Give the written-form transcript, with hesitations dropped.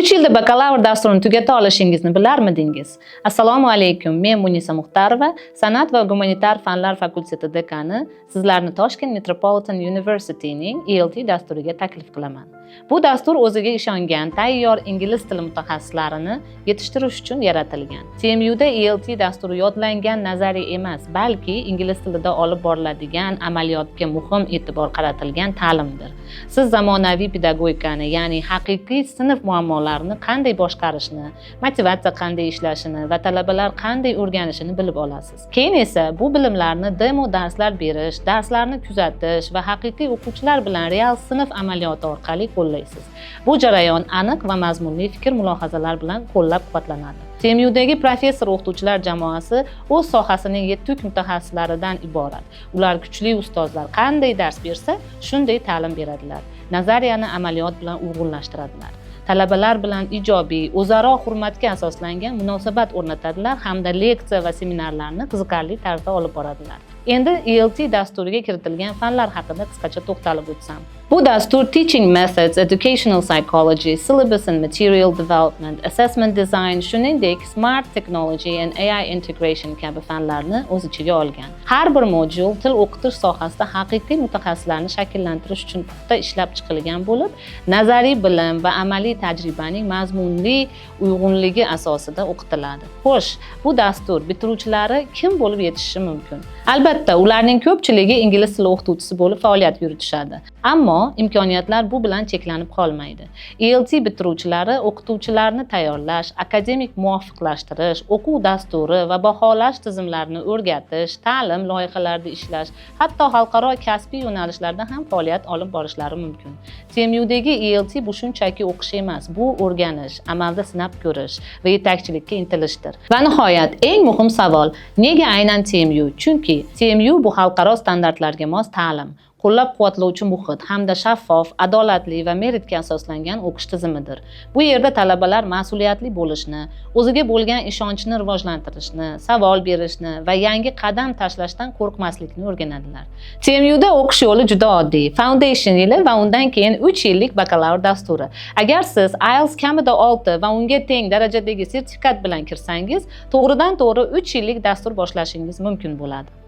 3 yilda bakalavr dasturini tugata olishingizni bilarmidingiz? Assalomu alaykum. Men Munisa Muxtarova, San'at va gumanitar fanlar fakulteti dekani. Sizlarni Toshkent Metropolitan University'ning ELT dasturiga taklif qilaman. Bu dastur o'ziga ishongan tayyor ingliz tili mutaxassislarini yetishtirish uchun yaratilgan. TMUda ELT dasturi yodlangan nazariy emas, balki ingliz tilida olib boriladigan amaliyotga muhim e'tibor qaratilgan ta'limdir. Siz zamonaviy pedagogikani, ya'ni haqiqiy sinf muammolarini qanday boshqarishni, motivatsiya qanday ishlashini va talabalar qanday o'rganishini bilib olasiz. Keyin esa bu bilimlarni demo darslar berish, darslarni kuzatish va haqiqiy o'quvchilar bilan real sinf amaliyoti orqali qo'llaysiz. Bu jarayon aniq va mazmunli fikr-mulohazalar bilan qo'llab-quvvatlanadi. TMUdagi professor-o'qituvchilar jamoasi o'z sohasining yetuk mutaxassislaridan iborat. Ular kuchli ustozlar qanday dars bersa, shunday ta'lim beradilar. Nazariyani amaliyot bilan uyg'unlashtiradilar. Talabalar bilan ijobiy, o'zaro hurmatga asoslangan munosabat o'rnatadilar hamda leksiya va seminarlarni qiziqarli tarzda olib boradilar. Endi ELT dasturiga kiritilgan fanlar haqida qisqacha to'xtalib o'tsam. Bu dastur Teaching Methods, Educational Psychology, Syllabus and Material Development, Assessment Design, shuningdek Smart Technology and AI Integration kabi fanlarni o'z ichiga olgan. Har bir modul til o'qitish sohasida haqiqiy mutaxassislarni shakllantirish uchun puxta ishlab chiqilgan bo'lib, nazariy bilim va amaliy tajribaning mazmunli uyg'unligi asosida o'qitiladi. Xo'sh, bu dastur bitiruvchilari kim bo'lib yetishishi mumkin? Albatta, ularning ko'pchiligi ingliz tili o'qituvchisi bo'lib faoliyat yuritishadi. Ammo imkoniyatlar bu bilan cheklanib qolmaydi. ELT bitiruvchilari o'qituvchilarni tayyorlash, akademik muvofiqlashtirish, o'quv dasturi va baholash tizimlarini o'rgatish, ta'lim loyihalarida ishlash, hatto xalqaro kasbiy yo'nalishlarda ham faoliyat olib borishlari mumkin. TMUdagi ELT bu shunchaki o'qish emas, bu o'rganish, amalda sinab ko'rish va yetakchilikka intilishdir. Va nihoyat, eng muhim savol, nega aynan TMU? Chunki TMU bu xalqaro standartlarga mos ta'lim, qo'llab-quvvatlovchi muhit hamda shaffof, adolatli va meritga asoslangan o'qish tizimidir. Bu yerda talabalar mas'uliyatli bo'lishni, o'ziga bo'lgan ishonchni rivojlantirishni, savol berishni va yangi qadam tashlashdan qo'rqmaslikni o'rganadilar. TMUda o'qish yo'li juda oddiy. Foundation yili va undan keyin 3 yillik bakalavr dasturi. Agar siz IELTS kamida 6 va unga teng darajadagi sertifikat bilan kirsangiz, to'g'ridan-to'g'ri 3 yillik dastur boshlashingiz mumkin bo'ladi.